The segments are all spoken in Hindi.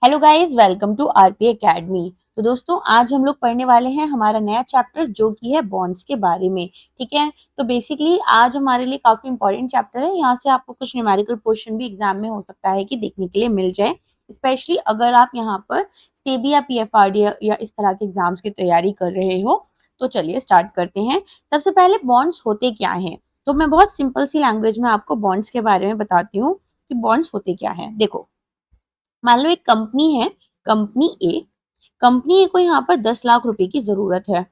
Hello guys, welcome to RP Academy. तो दोस्तों, आज हम लोग पढ़ने वाले हैं हमारा नया चैप्टर जो कि है बॉन्ड्स के बारे में। ठीक है, तो बेसिकली आज हमारे लिए काफी इंपॉर्टेंट चैप्टर है। यहाँ से आपको कुछ न्यूमेरिकल क्वेश्चन भी एग्जाम में हो सकता है कि देखने के लिए मिल जाए, स्पेशली अगर आप यहाँ पर सेबी या पीएफआरडी या इस तरह के एग्जाम्स की तैयारी कर रहे हो। तो चलिए स्टार्ट करते हैं। सबसे पहले बॉन्ड्स होते क्या हैं। तो मैं बहुत सिंपल सी लैंग्वेज में आपको बॉन्ड्स के बारे में बताती हूँ कि बॉन्ड्स होते क्या है। देखो, मान लो एक कंपनी है, कंपनी ए। कंपनी ए को यहाँ पर 10 लाख रुपए की जरूरत है।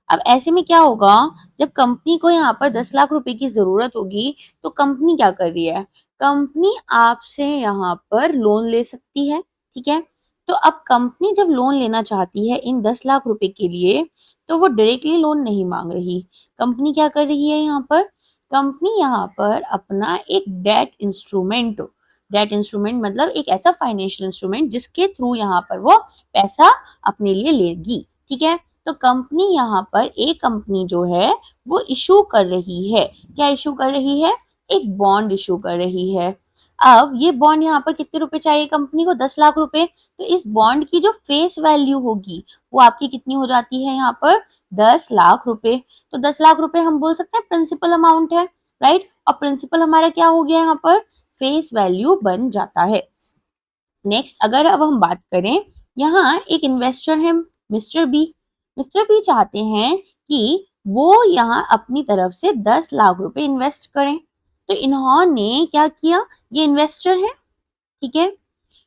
अब ऐसे में क्या होगा, जब कंपनी को यहाँ पर 10 लाख रुपए की जरूरत होगी तो कंपनी क्या कर रही है, कंपनी आपसे यहाँ पर लोन ले सकती है। ठीक है, तो अब कंपनी जब लोन लेना चाहती है इन 10 लाख रुपए के लिए, तो वो डायरेक्टली लोन नहीं मांग रही। कंपनी क्या कर रही है यहाँ पर, कंपनी यहाँ पर अपना एक डेट इंस्ट्रूमेंट मतलब एक ऐसा फाइनेंशियल इंस्ट्रूमेंट जिसके थ्रू यहाँ पर वो पैसा अपने लिए लेगी। ठीक है, तो कंपनी यहाँ पर एक कंपनी जो है वो इशू कर रही है। क्या इशू कर रही है, एक बॉन्ड इशू कर रही है। अब ये बॉन्ड यहाँ पर कितने रुपए चाहिए कंपनी को, 10 लाख रुपए। तो इस बॉन्ड की जो फेस वैल्यू होगी वो आपकी कितनी हो जाती है यहाँ पर, 10 लाख रुपए। तो 10 लाख रुपए हम बोल सकते हैं प्रिंसिपल अमाउंट है, राइट। और प्रिंसिपल हमारा क्या हो गया यहाँ पर, फेस वैल्यू बन जाता है। नेक्स्ट, अगर अब हम बात करें, यहाँ एक इन्वेस्टर है मिस्टर बी। मिस्टर बी चाहते हैं कि वो यहाँ अपनी तरफ से 10 लाख रुपए इन्वेस्ट करें। तो इन्होंने क्या किया, ये इन्वेस्टर है, ठीक है,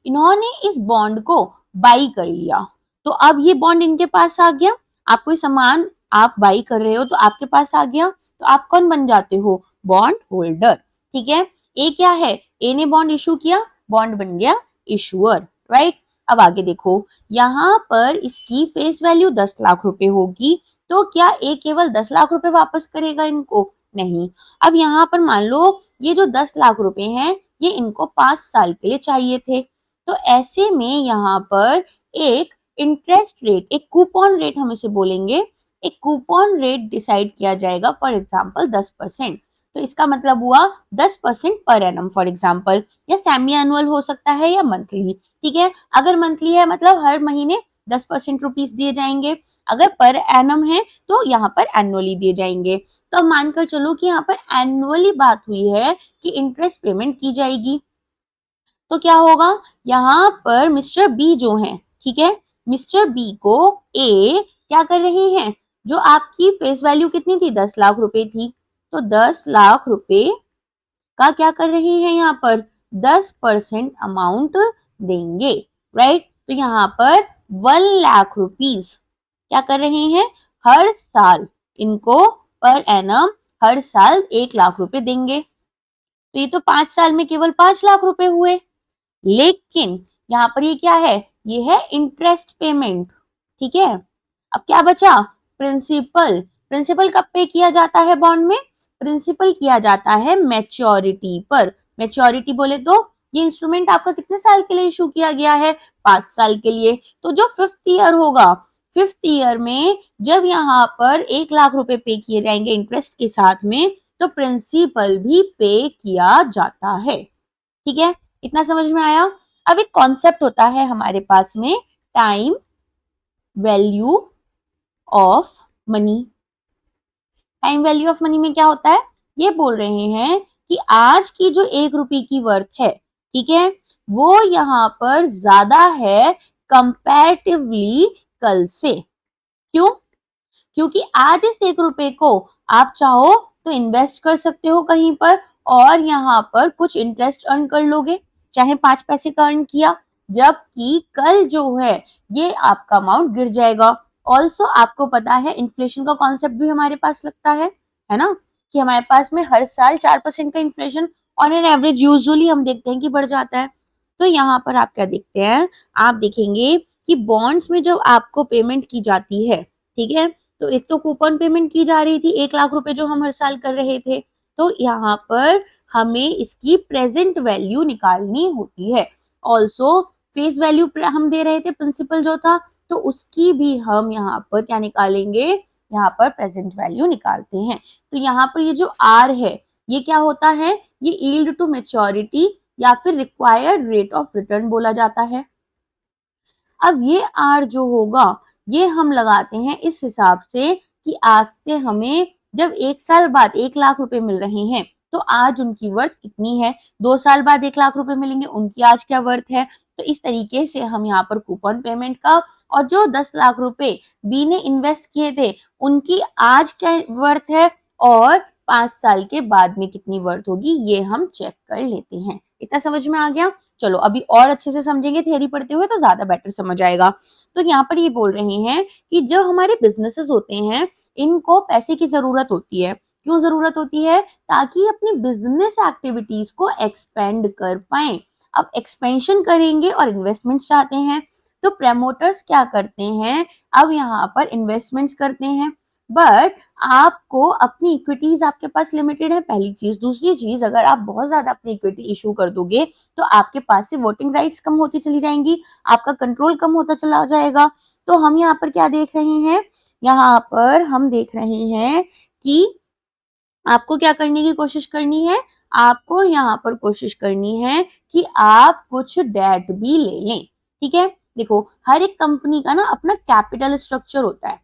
इन्होंने इस बॉन्ड को बाई कर लिया। तो अब ये बॉन्ड इनके पास आ गया। आप कोई सामान आप बाई कर रहे हो तो आपके पास आ गया, तो आप कौन बन जाते हो, बॉन्ड होल्डर। ठीक है, ए क्या है, ए ने बॉन्ड इशू किया, बॉन्ड बन गया इशुअर, राइट। अब आगे देखो, यहाँ पर इसकी फेस वैल्यू 10 लाख रुपए होगी। तो क्या ए केवल 10 लाख रुपए वापस करेगा इनको, नहीं। अब यहाँ पर मान लो ये जो 10 लाख रुपए हैं ये इनको 5 साल के लिए चाहिए थे। तो ऐसे में यहाँ पर एक इंटरेस्ट रेट, एक कूपन रेट हम इसे बोलेंगे, एक कूपन रेट डिसाइड किया जाएगा। For example 10%। तो इसका मतलब हुआ 10% पर एनम फॉर एग्जाम्पल, या सेमी एनुअल हो सकता है या मंथली। ठीक है, अगर मंथली है मतलब हर महीने 10% रुपीज दिए जाएंगे। अगर पर एनम है तो यहाँ पर एनुअली दिए जाएंगे। तो मानकर चलो कि यहाँ पर एनुअली बात हुई है कि इंटरेस्ट पेमेंट की जाएगी। तो क्या होगा, यहाँ पर मिस्टर बी जो है, ठीक है, मिस्टर बी को ए क्या कर रहे हैं, जो आपकी फेस वैल्यू कितनी थी, 10 लाख रुपए थी। तो 10 लाख रुपए का क्या कर रहे हैं यहाँ पर, 10% अमाउंट देंगे, राइट। तो यहाँ पर 1 लाख रुपीज क्या कर रहे हैं, हर साल इनको पर एनम हर साल 1 लाख रुपए देंगे। तो ये तो 5 साल में केवल 5 लाख रुपए हुए। लेकिन यहाँ पर ये क्या है, ये है इंटरेस्ट पेमेंट। ठीक है, अब क्या बचा, प्रिंसिपल। प्रिंसिपल कब पे किया जाता है बॉन्ड में, प्रिंसिपल किया जाता है मैच्योरिटी पर। मैच्योरिटी बोले तो ये इंस्ट्रूमेंट आपका कितने साल के लिए इशू किया गया है, 5 साल के लिए। तो जो 5th ईयर होगा, 5th ईयर में जब यहाँ पर 1 लाख रुपए पे किए जाएंगे इंटरेस्ट के साथ में, तो प्रिंसिपल भी पे किया जाता है। ठीक है, इतना समझ में आया। अब एक कॉन्सेप्ट होता है हमारे पास में, time value of money. Time value of money में क्या होता है, ये बोल रहे हैं कि आज की जो 1 रुपए की वर्थ है, ठीक है, वो यहाँ पर ज्यादा है कंपैरेटिवली कल से। क्यों, क्योंकि आज इस 1 रुपए को आप चाहो तो इन्वेस्ट कर सकते हो कहीं पर, और यहाँ पर कुछ इंटरेस्ट अर्न कर लोगे, चाहे 5 पैसे का अर्न किया। जबकि कल जो है ये आपका अमाउंट गिर जाएगा। ऑल्सो आपको पता है इन्फ्लेशन का कॉन्सेप्ट भी हमारे पास लगता है ना, कि हमारे पास में हर साल 4% का inflation on an average usually हम देखते हैं कि बढ़ जाता है। तो यहाँ पर आप क्या देखते हैं, आप देखेंगे कि बॉन्ड्स में जब आपको पेमेंट की जाती है, ठीक है, तो एक तो कूपन पेमेंट की जा रही थी 1 लाख रुपए जो हम हर साल कर रहे थे। तो यहाँ पर हमें इसकी प्रेजेंट वैल्यू निकालनी होती है। ऑल्सो फेस वैल्यू हम दे रहे थे प्रिंसिपल जो था, तो उसकी भी हम यहाँ पर क्या निकालेंगे, यहाँ पर प्रेजेंट वैल्यू निकालते हैं। तो यहाँ पर ये जो आर है ये क्या होता है, ये यील्ड टू मैच्योरिटी या फिर रिक्वायर्ड रेट ऑफ रिटर्न बोला जाता है। अब ये आर जो होगा ये हम लगाते हैं इस हिसाब से कि आज से हमें जब 1 साल बाद 1 लाख रुपए मिल रहे हैं तो आज उनकी वर्थ कितनी है, 2 साल बाद 1 लाख रुपए मिलेंगे उनकी आज क्या वर्थ है। तो इस तरीके से हम यहाँ पर कूपन पेमेंट का और जो 10 लाख रुपए बी ने इन्वेस्ट किए थे उनकी आज क्या वर्थ है और 5 साल के बाद में कितनी वर्थ होगी ये हम चेक कर लेते हैं। इतना समझ में आ गया। चलो अभी और अच्छे से समझेंगे थ्योरी पढ़ते हुए तो ज्यादा बेटर समझ आएगा। तो यहाँ पर ये बोल रहे हैं कि जो हमारे बिजनेसेस होते हैं इनको पैसे की जरूरत होती है। क्यों जरूरत होती है? ताकि अपनी बिजनेस एक्टिविटीज को एक्सपेंड कर पाए। अब एक्सपेंशन करेंगे और इन्वेस्टमेंट्स चाहते हैं तो प्रमोटर्स क्या करते हैं, अब यहाँ पर इन्वेस्टमेंट्स करते हैं। बट आपको अपनी इक्विटीज आपके पास लिमिटेड है, पहली चीज। दूसरी चीज, अगर आप बहुत ज्यादा अपनी इक्विटी इशू कर दोगे तो आपके पास से वोटिंग राइट्स कम होती चली जाएंगी, आपका कंट्रोल कम होता चला जाएगा। तो हम यहाँ पर क्या देख रहे हैं, यहाँ पर हम देख रहे हैं कि आपको क्या करने की कोशिश करनी है, आपको यहाँ पर कोशिश करनी है कि आप कुछ डेट भी ले लें। ठीक है, देखो हर एक कंपनी का ना अपना कैपिटल स्ट्रक्चर होता है।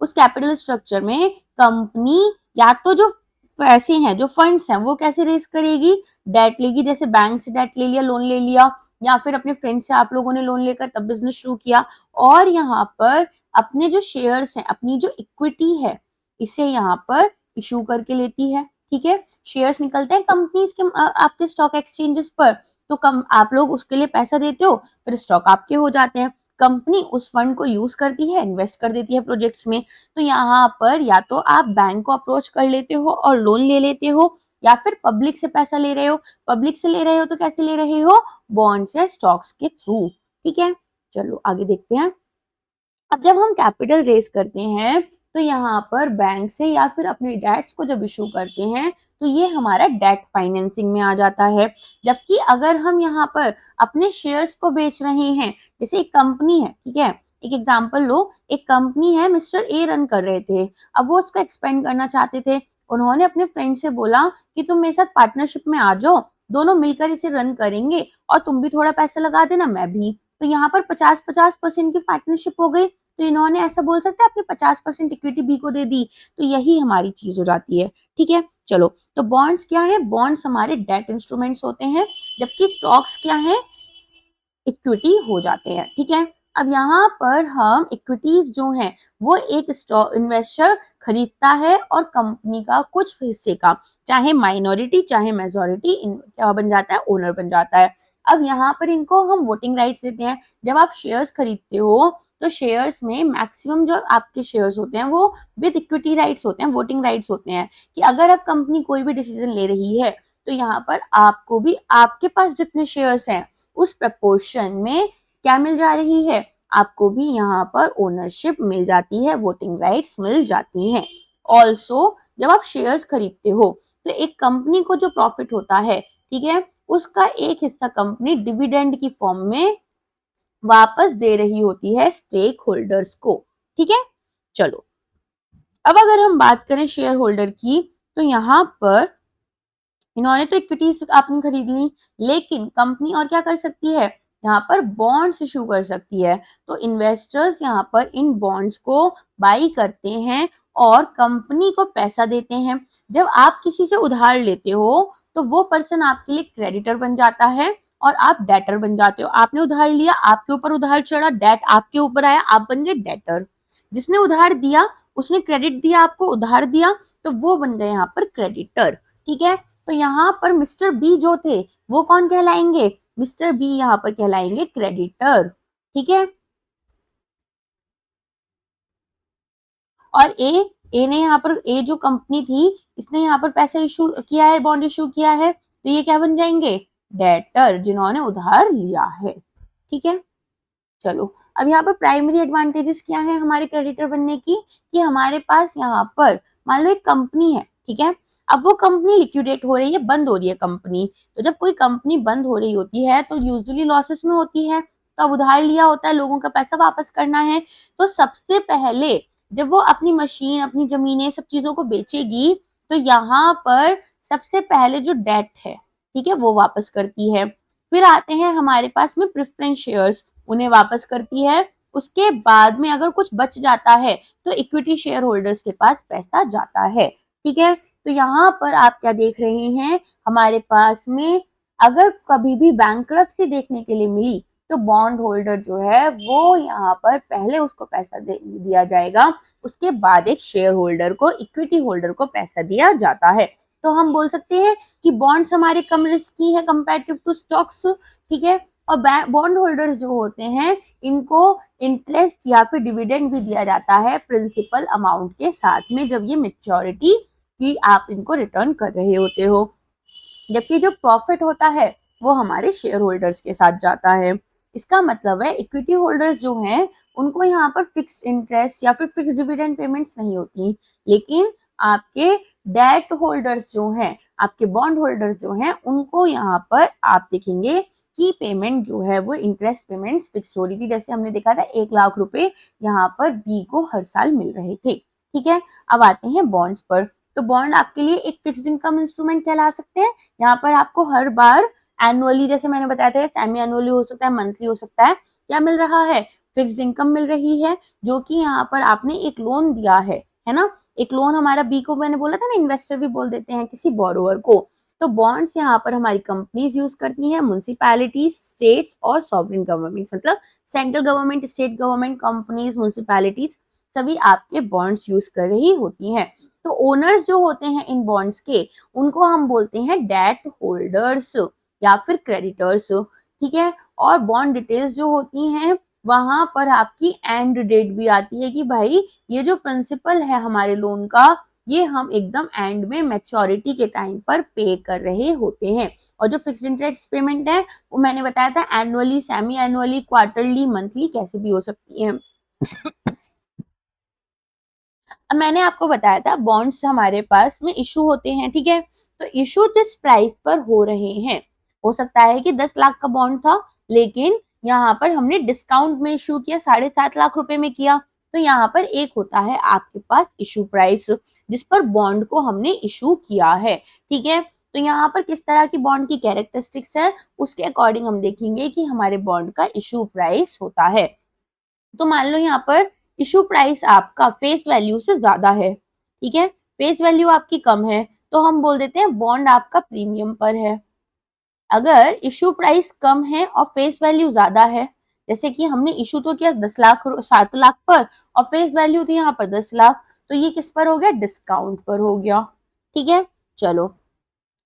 उस कैपिटल स्ट्रक्चर में कंपनी या तो जो पैसे हैं, जो फंड्स हैं, वो कैसे रेस करेगी, डेट लेगी। जैसे बैंक से डेट ले लिया, लोन ले लिया, या फिर अपने फ्रेंड से आप लोगों ने लोन लेकर तब बिजनेस शुरू किया। और यहाँ पर अपने जो शेयर्स हैं, अपनी जो इक्विटी है, इसे यहाँ पर इशू करके लेती है। ठीक है, शेयर्स निकलते हैं कंपनीज के आपके स्टॉक एक्सचेंजेस पर, तो कम आप लोग उसके लिए पैसा देते हो, फिर स्टॉक आपके हो जाते हैं। कंपनी उस फंड को यूज करती है, इन्वेस्ट कर देती है प्रोजेक्ट्स में। तो यहाँ पर या तो आप बैंक को अप्रोच कर लेते हो और लोन ले लेते हो, या फिर पब्लिक से पैसा ले रहे हो। पब्लिक से ले रहे हो तो कैसे ले रहे हो, बॉन्ड्स या स्टॉक्स के थ्रू। ठीक है, चलो आगे देखते हैं। अब जब हम कैपिटल रेज करते हैं तो यहाँ पर बैंक से या फिर अपने डेट्स को जब इशू करते हैं तो ये हमारा डेट फाइनेंसिंग में आ जाता है। जबकि अगर हम यहाँ पर अपने शेयर्स को बेच रहे हैं, जैसे एक कंपनी है, ठीक है, एक एग्जांपल लो, एक कंपनी है, मिस्टर ए रन कर रहे थे, अब वो उसको एक्सपेंड करना चाहते थे। उन्होंने अपने फ्रेंड से बोला कि तुम मेरे साथ पार्टनरशिप में आ जाओ, दोनों मिलकर इसे रन करेंगे और तुम भी थोड़ा पैसा लगा देना, मैं भी। तो यहाँ पर 50-50% की पार्टनरशिप हो गई। तो इन्होंने ऐसा बोल सकते हैं अपने 50% इक्विटी बी को दे दी, तो यही हमारी चीज हो जाती है। ठीक है, चलो तो बॉन्ड्स क्या है, बॉन्ड्स हमारे डेट इंस्ट्रूमेंट्स होते हैं, जबकि स्टॉक्स क्या है, इक्विटी हो जाते हैं। ठीक है, अब यहाँ पर हम इक्विटीज जो हैं वो एक स्टॉक इन्वेस्टर खरीदता है और कंपनी का कुछ हिस्से का, चाहे माइनॉरिटी चाहे मेजॉरिटी, क्या बन जाता है, ओनर बन जाता है। अब यहाँ पर इनको हम वोटिंग राइट्स देते हैं। जब आप शेयर्स खरीदते हो तो शेयर्स में मैक्सिमम जो आपके शेयर्स होते हैं वो विद इक्विटी राइट्स होते हैं, वोटिंग राइट्स होते हैं। कि अगर अब कंपनी कोई भी डिसीजन ले रही है तो यहाँ पर आपको भी आपके पास जितने शेयर्स हैं उस प्रपोर्शन में क्या मिल जा रही है, आपको भी यहाँ पर ओनरशिप मिल जाती है, वोटिंग राइट्स मिल जाती हैं। ऑल्सो जब आप शेयर्स खरीदते हो तो एक कंपनी को जो प्रॉफिट होता है, ठीक है, उसका एक हिस्सा कंपनी डिविडेंड की फॉर्म में वापस दे रही होती है स्टेक होल्डर्स को। ठीक है, चलो अब अगर हम बात करें शेयर होल्डर की, तो यहाँ पर इन्होंने तो इक्विटीज आपने खरीद ली, लेकिन कंपनी और क्या कर सकती है, यहाँ पर बॉन्ड्स इशू कर सकती है। तो इन्वेस्टर्स यहाँ पर इन बॉन्ड्स को बाई करते हैं और कंपनी को पैसा देते हैं। जब आप किसी से उधार लेते हो तो वो पर्सन आपके लिए क्रेडिटर बन जाता है और आप डेटर बन जाते हो। आपने उधार लिया, आपके ऊपर उधार चढ़ा, डेट आपके ऊपर आया, आप बन गए डेटर। जिसने उधार दिया उसने क्रेडिट दिया, आपको उधार दिया, तो वो बन गए यहाँ पर क्रेडिटर। ठीक है, तो यहाँ पर मिस्टर बी जो थे वो कौन कहलाएंगे, मिस्टर बी यहाँ पर कहलाएंगे क्रेडिटर। ठीक है, और ए ने यहाँ पर, ए जो कंपनी थी इसने यहाँ पर पैसा इशू किया है, बॉन्ड इशू किया है, तो ये क्या बन जाएंगे, डेटर, जिन्होंने उधार लिया है। ठीक है, चलो अब यहाँ पर प्राइमरी एडवांटेजेस क्या है हमारे क्रेडिटर बनने की, कि हमारे पास यहाँ पर मान लो एक कंपनी है, ठीक है, अब वो कंपनी लिक्विडेट हो रही है, बंद हो रही है कंपनी। तो जब कोई कंपनी बंद हो रही होती है तो यूजुअली लॉसेस में होती है, तो अब उधार लिया होता है, लोगों का पैसा वापस करना है। तो सबसे पहले जब वो अपनी मशीन, अपनी जमीनें, सब चीजों को बेचेगी तो यहाँ पर सबसे पहले जो डेट है, ठीक है, वो वापस करती है। फिर आते हैं हमारे पास में प्रेफरेंस शेयर्स। उन्हें वापस करती है। उसके बाद में अगर कुछ बच जाता है तो इक्विटी शेयर होल्डर्स के पास पैसा जाता है। ठीक है, तो यहाँ पर आप क्या देख रहे हैं, हमारे पास में अगर कभी भी बैंक्रप्सी देखने के लिए मिली तो बॉन्ड होल्डर जो है वो यहाँ पर पहले उसको पैसा दिया जाएगा, उसके बाद एक शेयर होल्डर को, इक्विटी होल्डर को पैसा दिया जाता है। तो हम बोल सकते हैं कि बॉन्ड्स हमारे कम रिस्की है कंपैरेटिव टू स्टॉक्स। ठीक है, और बॉन्ड होल्डर्स जो होते हैं इनको इंटरेस्ट या फिर डिविडेंड भी दिया जाता है प्रिंसिपल अमाउंट के साथ में, जब ये मेच्योरिटी की आप इनको रिटर्न कर रहे होते हो। जबकि जो प्रॉफिट होता है वो हमारे शेयर होल्डर्स के साथ जाता है। इसका मतलब है इक्विटी होल्डर्स जो हैं उनको यहाँ पर फिक्स्ड इंटरेस्ट या फिर फिक्स्ड डिविडेंड पेमेंट्स नहीं होती, लेकिन आपके डेट होल्डर्स जो हैं, आपके बॉन्ड होल्डर्स जो हैं, उनको यहाँ पर आप देखेंगे कि पेमेंट जो है वो इंटरेस्ट पेमेंट्स फिक्स हो रही थी। जैसे हमने देखा था 1 लाख रुपए यहाँ पर बी को हर साल मिल रहे थे। ठीक है, अब आते हैं बॉन्ड्स पर। तो बॉन्ड आपके लिए एक फिक्स्ड इनकम इंस्ट्रूमेंट कहला सकते हैं। यहाँ पर आपको हर बार एनुअली, जैसे मैंने बताया था, सेमी एनुअली हो सकता है, मंथली हो सकता है, क्या मिल रहा है, फिक्स्ड इनकम मिल रही है, जो कि यहाँ पर आपने एक लोन दिया है ना। एक लोन हमारा बी को, मैंने बोला था ना, इन्वेस्टर भी बोल देते हैं किसी बोरोवर को। तो बॉन्ड्स यहाँ पर हमारी कंपनीज यूज करती हैं, म्युनिसिपैलिटीज, स्टेट्स और सॉवरेन गवर्नमेंट, मतलब central government, state government, companies, municipalities सभी आपके बॉन्ड्स यूज कर रही होती हैं। तो ओनर्स जो होते हैं इन बॉन्ड्स के, उनको हम बोलते हैं डेट होल्डर्स या फिर क्रेडिटर्स। ठीक है, और बॉन्ड डिटेल्स जो होती हैं वहां पर आपकी एंड डेट भी आती है कि भाई ये जो प्रिंसिपल है हमारे लोन का, ये हम एकदम एंड में मैच्योरिटी के टाइम पर पे कर रहे होते हैं। और जो फिक्स्ड इंटरेस्ट पेमेंट है वो मैंने बताया था annually, semi annually, quarterly, monthly कैसे भी हो सकती है। अब मैंने आपको बताया था बॉन्ड्स हमारे पास में इशू होते हैं। ठीक है, तो इशू जिस प्राइस पर हो रहे हैं, हो सकता है कि 10 लाख का बॉन्ड था, लेकिन यहाँ पर हमने डिस्काउंट में इशू किया, 7.5 लाख रुपए में किया। तो यहाँ पर एक होता है आपके पास इशू प्राइस, जिस पर बॉन्ड को हमने इशू किया है। ठीक है, तो यहाँ पर किस तरह की बॉन्ड की कैरेक्टरिस्टिक्स है, उसके अकॉर्डिंग हम देखेंगे कि हमारे बॉन्ड का इशू प्राइस होता है। तो मान लो यहाँ पर इशू प्राइस आपका फेस वैल्यू से ज्यादा है। ठीक है, फेस वैल्यू आपकी कम है, तो हम बोल देते हैं बॉन्ड आपका प्रीमियम पर है। अगर इशू प्राइस कम है और फेस वैल्यू ज्यादा है, जैसे कि हमने इशू तो किया 10 लाख, 7 लाख पर, और फेस वैल्यू थी यहाँ पर 10 लाख, तो ये किस पर हो गया, डिस्काउंट पर हो गया। ठीक है, चलो।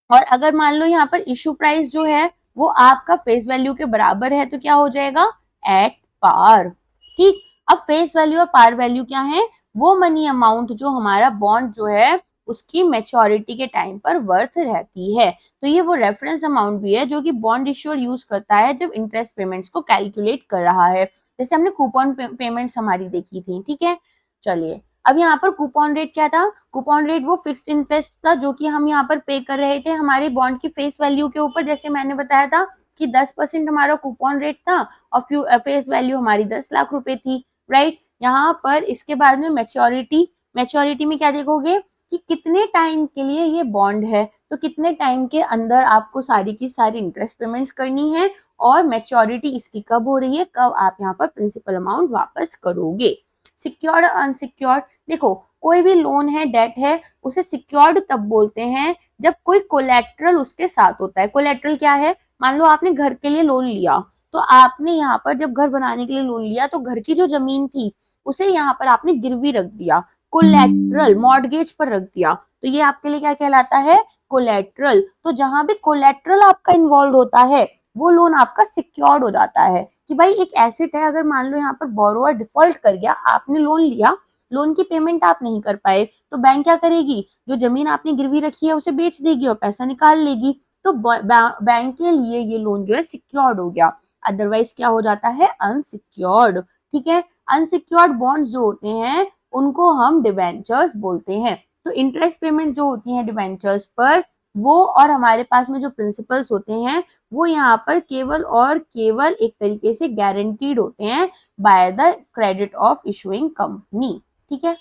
और अगर मान लो यहाँ पर इशू प्राइस जो है वो आपका फेस वैल्यू के बराबर है, तो क्या हो जाएगा, एट पार। ठीक, अब फेस वैल्यू और पार वैल्यू क्या है, वो मनी अमाउंट जो हमारा बॉन्ड जो है उसकी मैच्योरिटी के टाइम पर वर्थ रहती है। तो ये वो रेफरेंस अमाउंट भी है जो कि बॉन्ड इश्यूअर यूज करता है जब इंटरेस्ट पेमेंट्स को कैलकुलेट कर रहा है। जैसे हमने कूपन पेमेंट्स हमारी देखी थी। ठीक है, चलिए। अब यहाँ पर कूपन रेट क्या था, कूपन रेट वो फिक्स्ड इंटरेस्ट था जो कि हम यहाँ पर पे कर रहे थे हमारे बॉन्ड की फेस वैल्यू के ऊपर। जैसे मैंने बताया था कि 10% हमारा कूपन रेट था और फेस वैल्यू हमारी 10 लाख रुपए थी, राइट। यहाँ पर इसके बाद में मैच्योरिटी, मैच्योरिटी में क्या देखोगे कि कितने टाइम के लिए ये बॉन्ड है, तो कितने टाइम के अंदर आपको सारी की सारी इंटरेस्ट पेमेंट्स करनी है, और मैच्योरिटी इसकी कब हो रही है, कब आप यहाँ पर प्रिंसिपल अमाउंट वापस करोगे। सिक्योर्ड और अनसिक्योर्ड, देखो कोई भी लोन है, डेट है, उसे सिक्योर्ड तब बोलते हैं जब कोई कोलेट्रल उसके साथ होता है। कोलेट्रल क्या है, मान लो आपने घर के लिए लोन लिया, तो आपने यहाँ पर जब घर बनाने के लिए लोन लिया तो घर की जो जमीन थी उसे यहाँ पर आपने गिरवी रख दिया, कोलेट्रल मॉर्गेज पर रख दिया, तो ये आपके लिए क्या कहलाता है, कोलेट्रल। तो जहां भी कोलेट्रल आपका इन्वॉल्व होता है वो लोन आपका सिक्योर्ड हो जाता है कि भाई एक एसेट है। अगर मान लो यहाँ पर बोरोवर डिफॉल्ट कर गया, आपने लोन लिया, लोन की पेमेंट आप नहीं कर पाए, तो बैंक क्या करेगी, जो जमीन आपने गिरवी रखी है उसे बेच देगी और पैसा निकाल लेगी। तो बैंक के लिए ये लोन जो है सिक्योर्ड हो गया। अदरवाइज क्या हो जाता है, अनसिक्योर्ड। ठीक है, अनसिक्योर्ड बॉन्ड्स जो होते हैं उनको हम डिवेंचर्स बोलते हैं। तो इंटरेस्ट पेमेंट जो होती है डिवेंचर्स पर, वो और हमारे पास में जो प्रिंसिपल्स होते हैं वो यहाँ पर केवल और केवल एक तरीके से गारंटीड होते हैं by the credit of issuing company. ठीक है,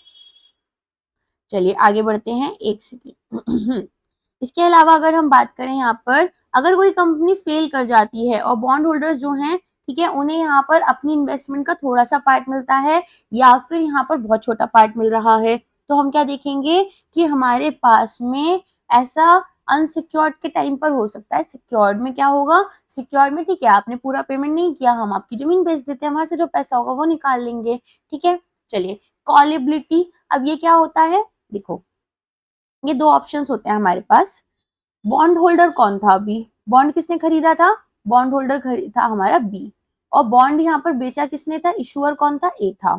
चलिए आगे बढ़ते हैं एक सेकेंड। इसके अलावा अगर हम बात करें यहाँ पर, अगर कोई कंपनी फेल कर जाती है और बॉन्ड होल्डर्स जो हैं, ठीक है, उन्हें यहाँ पर अपनी इन्वेस्टमेंट का थोड़ा सा पार्ट मिलता है या फिर यहाँ पर बहुत छोटा पार्ट मिल रहा है, तो हम क्या देखेंगे कि हमारे पास में ऐसा अनसिक्योर्ड के टाइम पर हो सकता है। सिक्योर्ड में क्या होगा, सिक्योर्ड में ठीक है आपने पूरा पेमेंट नहीं किया, हम आपकी जमीन बेच देते हैं, वहां से जो पैसा होगा वो निकाल लेंगे। ठीक है, चलिए कॉलेबिलिटी, अब ये क्या होता है, देखो ये दो ऑप्शंस होते हैं हमारे पास। बॉन्ड होल्डर कौन था, अभी बॉन्ड किसने खरीदा था, बॉन्ड होल्डर खरीदा हमारा बी, और बॉन्ड यहाँ पर बेचा किसने था, इशुअर कौन था, ए था।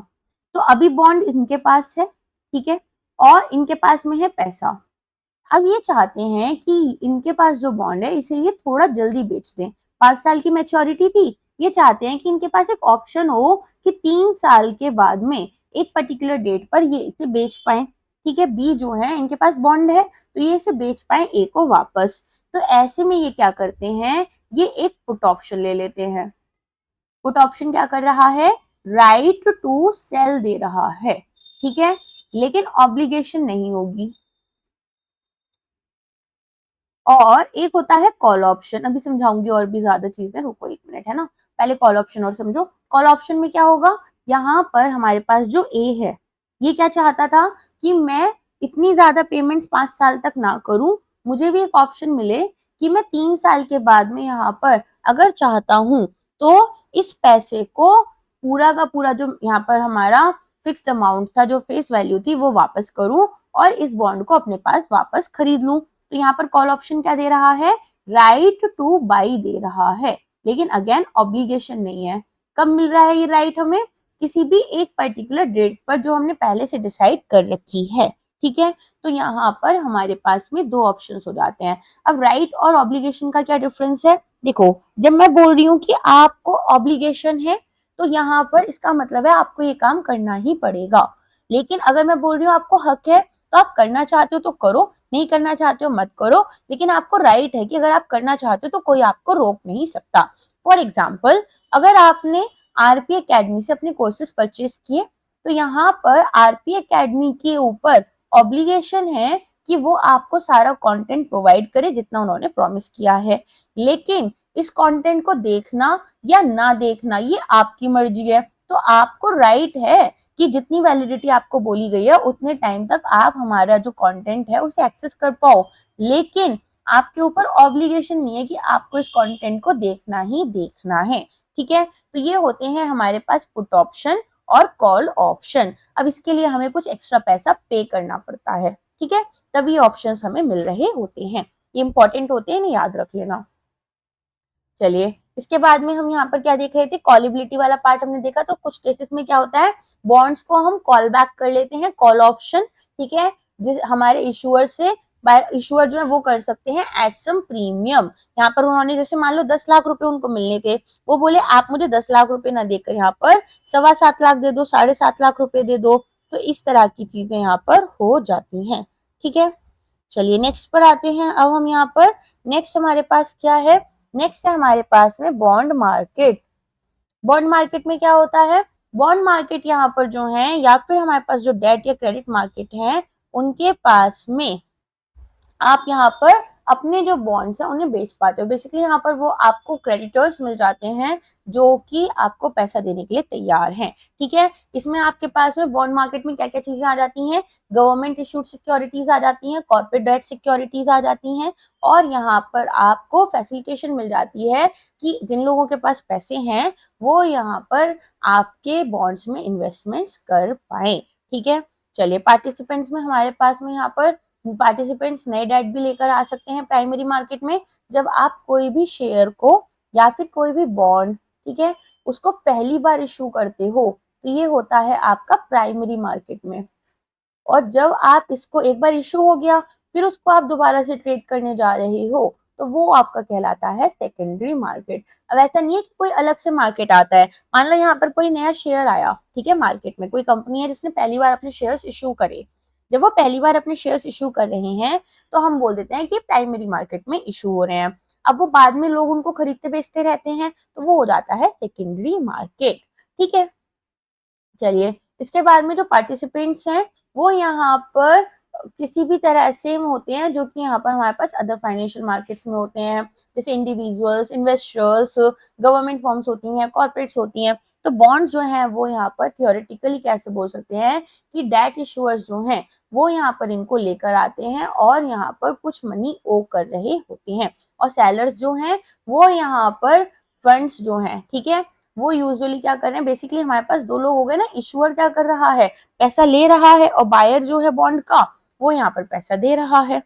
तो अभी बॉन्ड इनके पास है, ठीक है, और इनके पास में है पैसा। अब ये चाहते हैं कि इनके पास जो बॉन्ड है इसे ये थोड़ा जल्दी बेच दें, 5 साल की मैच्योरिटी थी, ये चाहते हैं कि इनके पास एक ऑप्शन हो कि 3 साल के बाद में एक पर्टिकुलर डेट पर ये इसे बेच पाए। ठीक है, बी जो है इनके पास बॉन्ड है तो ये इसे बेच पाए ए को वापस। तो ऐसे में ये क्या करते हैं, ये एक पुट ऑप्शन ले लेते हैं। पुट ऑप्शन क्या कर रहा है, राइट टू सेल दे रहा है। ठीक है, लेकिन ऑब्लिगेशन नहीं होगी। और एक होता है कॉल ऑप्शन, अभी समझाऊंगी और भी ज्यादा चीजें, रुको 1 मिनट, है ना, पहले कॉल ऑप्शन और समझो। कॉल ऑप्शन में क्या होगा, यहाँ पर हमारे पास जो ए है ये क्या चाहता था कि मैं इतनी ज्यादा पेमेंट्स 5 साल तक ना करूं, मुझे भी एक ऑप्शन मिले कि मैं 3 साल के बाद में यहाँ पर अगर चाहता हूं तो इस पैसे को पूरा का पूरा जो यहाँ पर हमारा फिक्स्ड अमाउंट था, जो फेस वैल्यू थी, वो वापस करूं और इस बॉन्ड को अपने पास वापस खरीद लूं। तो यहाँ पर कॉल ऑप्शन क्या दे रहा है, राइट टू बाई दे रहा है, लेकिन अगेन ऑब्लिगेशन नहीं है। कब मिल रहा है ये राइट हमें, किसी भी एक पर्टिकुलर डेट पर जो हमने पहले से डिसाइड कर रखी है। ठीक है, तो यहाँ पर हमारे पास में दो ऑप्शंस हो जाते हैं। अब राइट और ऑब्लिगेशन का क्या डिफरेंस है, देखो जब मैं बोल रही हूँ कि आपको ऑब्लिगेशन है तो यहाँ पर इसका मतलब है आपको ये काम करना ही पड़ेगा। लेकिन अगर मैं बोल रही हूँ आपको हक है तो आप करना चाहते हो तो करो, नहीं करना चाहते हो मत करो, लेकिन आपको राइट है कि अगर आप करना चाहते हो तो कोई आपको रोक नहीं सकता। फॉर एग्जाम्पल, अगर आपने आरपी एकेडमी से अपने कोर्सेज परचेज किए तो यहाँ पर आरपी एकेडमी के ऊपर ऑब्लिगेशन है कि वो आपको सारा कंटेंट प्रोवाइड करे जितना उन्होंने प्रॉमिस किया है, लेकिन इस कंटेंट को देखना या ना देखना ये आपकी मर्जी है। तो आपको राइट है कि जितनी वैलिडिटी आपको बोली गई है उतने टाइम तक आप हमारा जो कंटेंट है उसे एक्सेस कर पाओ, लेकिन आपके ऊपर ऑब्लिगेशन नहीं है कि आपको इस कंटेंट को देखना ही देखना है। ठीक है, तो ये होते हैं हमारे पास पुट ऑप्शन और कॉल ऑप्शन। अब इसके लिए हमें कुछ एक्स्ट्रा पैसा पे करना पड़ता है, ठीक है, तभी ऑप्शंस हमें मिल रहे होते हैं। ये इंपॉर्टेंट होते हैं ना, याद रख लेना। चलिए इसके बाद में हम यहाँ पर क्या देख रहे थे, कॉलेबिलिटी वाला पार्ट हमने देखा। तो कुछ केसेस में क्या होता है, बॉन्ड्स को हम कॉल बैक कर लेते हैं, कॉल ऑप्शन। ठीक है, जिस हमारे इशुअर से इशुअर जो है वो कर सकते हैं एट सम प्रीमियम। यहाँ पर उन्होंने जैसे मान लो 10 लाख रुपए उनको मिलने थे, वो बोले आप मुझे 10 लाख रुपए ना देकर यहाँ पर 7.25 लाख दे दो, 7.5 लाख रुपए दे दो। तो इस तरह की चीजें यहाँ पर हो जाती हैं। ठीक है, चलिए नेक्स्ट पर आते हैं। अब हम यहाँ पर नेक्स्ट हमारे पास क्या है, नेक्स्ट है हमारे पास में बॉन्ड मार्केट। बॉन्ड मार्केट में क्या होता है, बॉन्ड मार्केट यहाँ पर जो है या फिर हमारे पास जो डेट या क्रेडिट मार्केट है उनके पास में आप यहाँ पर अपने जो बॉन्ड्स हैं उन्हें बेच पाते हो। बेसिकली यहाँ पर वो आपको क्रेडिटर्स मिल जाते हैं जो कि आपको पैसा देने के लिए तैयार हैं। ठीक है, इसमें आपके पास में बॉन्ड मार्केट में क्या क्या चीजें आ जाती हैं, गवर्नमेंट इशूड सिक्योरिटीज आ जाती हैं, कॉर्पोरेट डेट सिक्योरिटीज आ जाती हैं, और यहाँ पर आपको फैसिलिटेशन मिल जाती है कि जिन लोगों के पास पैसे हैं वो यहाँ पर आपके बॉन्ड्स में इन्वेस्टमेंट्स कर पाए। ठीक है, चलिए पार्टिसिपेंट्स में हमारे पास में यहाँ पर पार्टिसिपेंट्स नए डेट भी लेकर आ सकते हैं प्राइमरी मार्केट में। जब आप कोई भी शेयर को या फिर कोई भी बॉन्ड, ठीक है, उसको पहली बार इशू करते हो तो ये होता है आपका प्राइमरी मार्केट में। और जब आप इसको एक बार इशू हो गया फिर उसको आप दोबारा से ट्रेड करने जा रहे हो तो वो आपका कहलाता है सेकेंडरी मार्केट। अब ऐसा नहीं है कि कोई अलग से मार्केट आता है, मान लो यहाँ पर कोई नया शेयर आया, ठीक है, मार्केट में कोई कंपनी है जिसने पहली बार अपने शेयर्स इशू करे। जब वो पहली बार अपने शेयर्स इशू कर रहे हैं तो हम बोल देते हैं कि प्राइमरी मार्केट में इशू हो रहे हैं। अब वो बाद में लोग उनको खरीदते बेचते रहते हैं तो वो हो जाता है सेकेंडरी मार्केट। ठीक है, चलिए इसके बाद में जो पार्टिसिपेंट्स हैं वो यहाँ पर किसी भी तरह सेम होते हैं जो कि यहाँ पर हमारे पास अदर फाइनेंशियल मार्केट्स में होते हैं, जैसे इंडिविजुअल्स, इन्वेस्टर्स, गवर्नमेंट फर्म्स होती हैं, कॉर्पोरेट्स होती हैं। तो बॉन्ड्स जो हैं वो यहाँ पर थियोरेटिकली कैसे बोल सकते हैं कि डेट इशूअर्स जो हैं वो यहाँ पर इनको लेकर आते हैं और यहाँ पर कुछ मनी ओ कर रहे होते हैं, और सेलर्स जो हैं वो यहाँ पर फंड्स जो हैं, ठीक है, वो यूजुअली क्या कर रहे हैं, बेसिकली हमारे पास दो लोग हो गए ना, इशूअर क्या कर रहा है, पैसा ले रहा है, और बायर जो है बॉन्ड का वो यहाँ पर पैसा दे रहा है।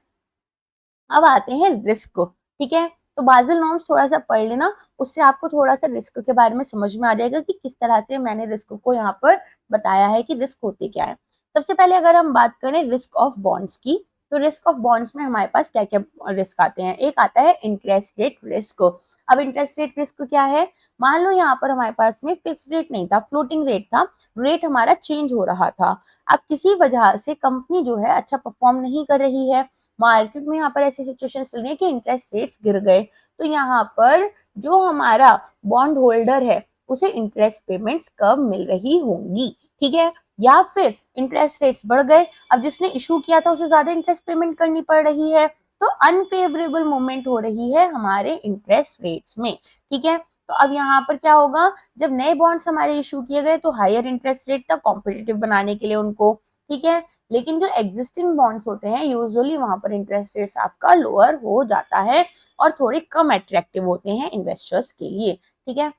अब आते हैं रिस्क को, ठीक है। तो बाजिल नॉर्म्स थोड़ा सा पढ़ लेना, उससे आपको थोड़ा सा रिस्क के बारे में समझ में आ जाएगा कि किस तरह से मैंने रिस्क को यहाँ पर बताया है कि रिस्क होते क्या है। सबसे पहले अगर हम बात करें रिस्क ऑफ बॉन्ड्स की, तो रिस्क ऑफ बॉन्ड्स में हमारे पास क्या क्या रिस्क आते हैं। एक आता है इंटरेस्ट रेट रिस्क। अब इंटरेस्ट रेट रिस्क क्या है, मान लो यहाँ पर हमारे पास में फिक्स रेट नहीं था, फ्लोटिंग रेट था, रेट हमारा चेंज हो रहा था। अब किसी वजह से कंपनी जो है अच्छा परफॉर्म नहीं कर रही है, मार्केट में यहाँ पर ऐसी सिचुएशन चल रही है कि इंटरेस्ट रेट्स गिर गए, तो यहाँ पर जो हमारा बॉन्ड होल्डर है उसे इंटरेस्ट पेमेंट्स कब मिल रही होंगी, ठीक है। या फिर इंटरेस्ट रेट्स बढ़ गए, अब जिसने इशू किया था उसे ज्यादा इंटरेस्ट पेमेंट करनी पड़ रही है, तो अनफेवरेबल मूवमेंट हो रही है हमारे इंटरेस्ट रेट्स में, ठीक है। तो अब यहाँ पर क्या होगा, जब नए बॉन्ड्स हमारे इशू किए गए तो हायर इंटरेस्ट रेट था कॉम्पिटिटिव बनाने के लिए उनको, ठीक है। लेकिन जो एग्जिस्टिंग बॉन्ड्स होते हैं यूजुअली वहां पर इंटरेस्ट रेट्स आपका लोअर हो जाता है और थोड़े कम अट्रैक्टिव होते हैं इन्वेस्टर्स के लिए, ठीक है।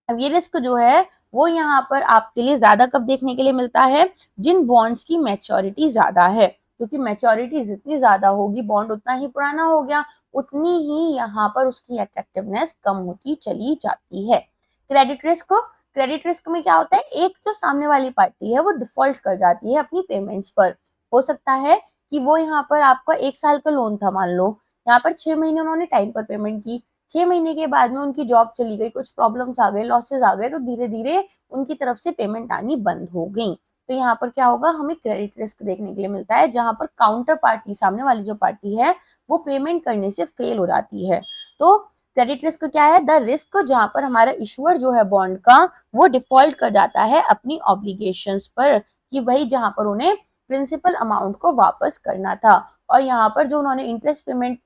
अब ये रिस्क जो है वो यहाँ पर आपके लिए ज्यादा कब देखने के लिए मिलता है, जिन बॉन्ड्स की मैच्योरिटी ज्यादा है, क्योंकि मैच्योरिटी जितनी ज्यादा होगी बॉन्ड उतना ही पुराना हो गया, उतनी ही यहाँ पर उसकी अट्रैक्टिवनेस कम होती चली जाती है। क्रेडिट रिस्क, क्रेडिट रिस्क में क्या होता है, एक जो सामने वाली पार्टी है वो डिफॉल्ट कर जाती है अपनी पेमेंट्स पर। हो सकता है कि वो यहाँ पर आपका 1 साल का लोन था, मान लो यहाँ पर 6 महीने उन्होंने टाइम पर पेमेंट की, 6 महीने के बाद में उनकी जॉब चली गई, कुछ प्रॉब्लम्स आ गए, लॉसेस आ गए, तो धीरे धीरे उनकी तरफ से पेमेंट आनी बंद हो गई। तो यहाँ पर क्या होगा, हमें क्रेडिट रिस्क देखने के लिए मिलता है, जहां पर काउंटर पार्टी, सामने वाली जो पार्टी है वो पेमेंट करने से फेल हो जाती है। तो क्रेडिट रिस्क क्या है, द रिस्क जहां पर हमारा इशूअर जो है बॉन्ड का वो डिफॉल्ट कर जाता है अपनी ऑब्लिगेशंस पर, कि भाई जहां पर उन्हें प्रिंसिपल अमाउंट को वापस करना था, और यहाँ पर जो उन्होंने इंटरेस्ट पेमेंट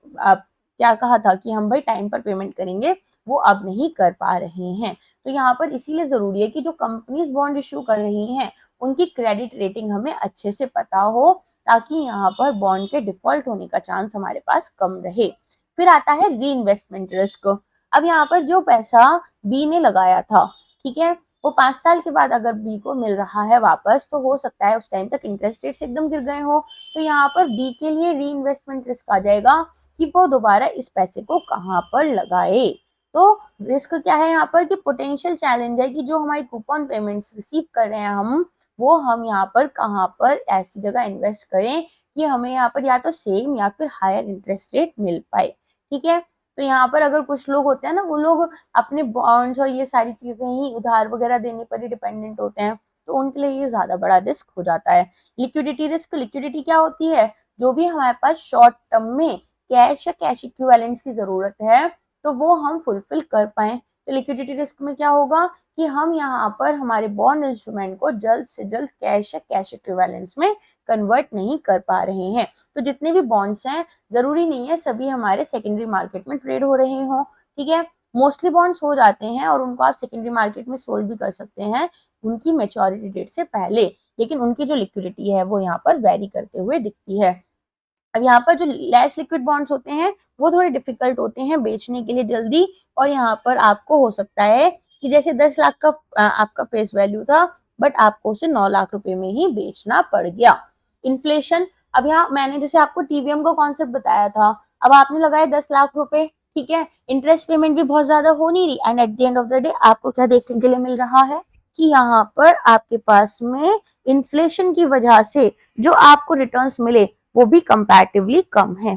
क्या कहा था कि हम भाई टाइम पर पेमेंट करेंगे, वो अब नहीं कर पा रहे हैं। तो यहाँ पर इसीलिए जरूरी है कि जो कंपनीज बॉन्ड इश्यू कर रही हैं उनकी क्रेडिट रेटिंग हमें अच्छे से पता हो, ताकि यहाँ पर बॉन्ड के डिफॉल्ट होने का चांस हमारे पास कम रहे। फिर आता है री इन्वेस्टमेंट रिस्क। अब यहाँ पर जो पैसा बी ने लगाया था, ठीक है, वो 5 साल के बाद अगर बी को मिल रहा है वापस, तो हो सकता है उस टाइम तक इंटरेस्ट रेट्स एकदम गिर गए हो, तो यहाँ पर बी के लिए री इन्वेस्टमेंट रिस्क आ जाएगा कि वो दोबारा इस पैसे को कहाँ पर लगाए। तो रिस्क क्या है यहाँ पर, कि पोटेंशियल चैलेंज है कि जो हमारी कूपन पेमेंट्स रिसीव कर रहे हैं वो हम यहाँ पर कहाँ पर ऐसी जगह इन्वेस्ट करें कि हमें यहाँ पर या तो सेम या फिर हायर इंटरेस्ट रेट मिल पाए, ठीक है। तो यहाँ पर अगर कुछ लोग होते हैं ना, वो लोग अपने बॉन्ड्स और ये सारी चीजें ही उधार वगैरह देने पर ही डिपेंडेंट होते हैं, तो उनके लिए ये ज्यादा बड़ा रिस्क हो जाता है। लिक्विडिटी रिस्क, लिक्विडिटी क्या होती है, जो भी हमारे पास शॉर्ट टर्म में कैश या कैश इक्विवेलेंट्स की जरूरत है तो वो हम फुलफिल कर पाए। तो लिक्विडिटी रिस्क में क्या होगा कि हम यहाँ पर हमारे बॉन्ड इंस्ट्रूमेंट को जल्द से जल्द कैश या कैश इक्विवेलेंट्स में कन्वर्ट नहीं कर पा रहे हैं। तो जितने भी बॉन्ड्स हैं जरूरी नहीं है सभी हमारे सेकेंडरी मार्केट में ट्रेड हो रहे हो, ठीक है। मोस्टली बॉन्ड्स हो जाते हैं और उनको आप सेकेंडरी मार्केट में सोल्ड भी कर सकते हैं उनकी मेच्योरिटी डेट से पहले, लेकिन उनकी जो लिक्विडिटी है वो यहाँ पर वेरी करते हुए दिखती है। अब यहाँ पर जो लेस लिक्विड बॉन्ड्स होते हैं वो थोड़े डिफिकल्ट होते हैं बेचने के लिए जल्दी, और यहाँ पर आपको हो सकता है कि जैसे 10 लाख का आपका फेस वैल्यू था, बट आपको उसे 9 लाख रुपए में ही बेचना पड़ गया। इन्फ्लेशन, अब यहाँ मैंने जैसे आपको टीवीएम का कॉन्सेप्ट बताया था, अब आपने लगाया 10 लाख रुपए, ठीक है, इंटरेस्ट पेमेंट भी बहुत ज्यादा हो नहीं रही, and at the end of the day आपको क्या देखने के लिए मिल रहा है कि यहाँ पर आपके पास में इन्फ्लेशन की वजह से जो आपको रिटर्न्स मिले वो भी कंपैरेटिवली कम है,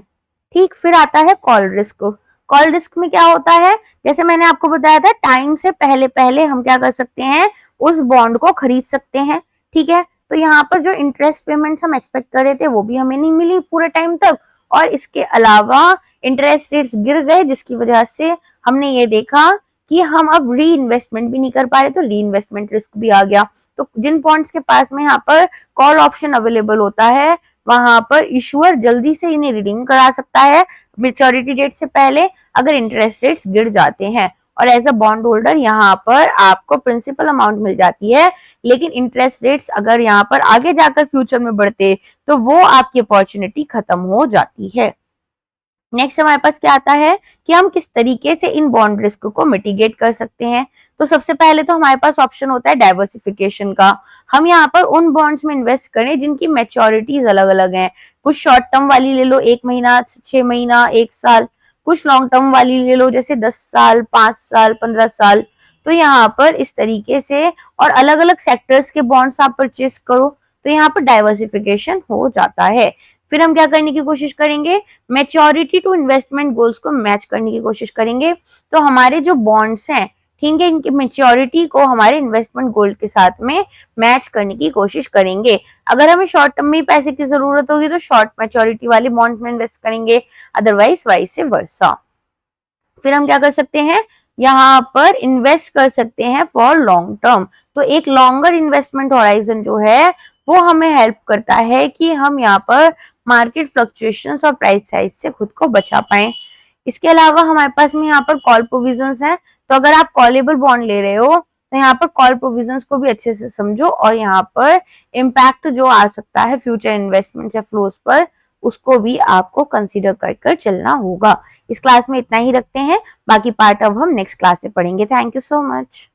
ठीक। फिर आता है कॉल रिस्क। कॉल रिस्क में क्या होता है, जैसे मैंने आपको बताया था टाइम से पहले पहले हम क्या कर सकते हैं, उस बॉन्ड को खरीद सकते हैं, ठीक है। तो यहाँ पर जो इंटरेस्ट पेमेंट्स हम एक्सपेक्ट कर रहे थे वो भी हमें नहीं मिली पूरे टाइम तक, और इसके अलावा इंटरेस्ट रेट्स गिर गए, जिसकी वजह से हमने ये देखा कि हम अब री इन्वेस्टमेंट भी नहीं कर पा रहे, तो री इन्वेस्टमेंट रिस्क भी आ गया। तो जिन बॉन्ड्स के पास में यहाँ पर कॉल ऑप्शन अवेलेबल होता है वहां पर इशूअर जल्दी से इन्हें रिडीम करा सकता है मेच्योरिटी डेट से पहले, अगर इंटरेस्ट रेट्स गिर जाते हैं। और एज अ बॉन्ड होल्डर यहाँ पर आपको प्रिंसिपल अमाउंट मिल जाती है, लेकिन इंटरेस्ट रेट्स अगर यहाँ पर आगे जाकर फ्यूचर में बढ़ते तो वो आपकी अपॉर्चुनिटी खत्म हो जाती है। नेक्स्ट हमारे पास क्या आता है कि हम किस तरीके से इन बॉन्ड रिस्क को मिटिगेट कर सकते हैं। तो सबसे पहले तो हमारे पास ऑप्शन होता है डाइवर्सिफिकेशन का। हम यहाँ पर उन बॉन्ड्स में इन्वेस्ट करें जिनकी मैच्योरिटीज अलग अलग हैं। कुछ शॉर्ट टर्म वाली ले लो, 1 महीना, 6 महीना, 1 साल। कुछ लॉन्ग टर्म वाली ले लो, जैसे 10 साल, 5 साल, 15 साल। तो यहाँ पर इस तरीके से और अलग अलग सेक्टर्स के बॉन्ड्स आप परचेस करो, तो यहाँ पर डाइवर्सिफिकेशन हो जाता है। फिर हम क्या करने की कोशिश करेंगे, मैच्योरिटी टू इन्वेस्टमेंट गोल्स को मैच करने की कोशिश करेंगे। तो हमारे जो बॉन्ड्स हैं, ठीक है, इनकी मैच्योरिटी को हमारे इन्वेस्टमेंट गोल के साथ में मैच करने की कोशिश करेंगे। अगर हमें शॉर्ट टर्म में पैसे की जरूरत होगी तो शॉर्ट मैच्योरिटी वाले बॉन्ड्स में इन्वेस्ट करेंगे, अदरवाइज वाइस वर्सा। फिर हम क्या कर सकते हैं, यहाँ पर इन्वेस्ट कर सकते हैं फॉर लॉन्ग टर्म। तो एक लॉन्गर इन्वेस्टमेंट होराइजन जो है वो हमें हेल्प करता है कि हम यहाँ पर मार्केट फ्लक्चुएशंस और प्राइस साइज से खुद को बचा पाए। इसके अलावा हमारे पास में यहाँ पर कॉल प्रोविजंस हैं। तो अगर आप कॉलेबल बॉन्ड ले रहे हो तो यहाँ पर कॉल प्रोविजंस को भी अच्छे से समझो, और यहाँ पर इम्पैक्ट जो आ सकता है फ्यूचर इन्वेस्टमेंट या फ्लोज पर, उसको भी आपको कंसीडर कर कर चलना होगा। इस क्लास में इतना ही रखते हैं, बाकी पार्ट अब हम नेक्स्ट क्लास में पढ़ेंगे। Thank you so much.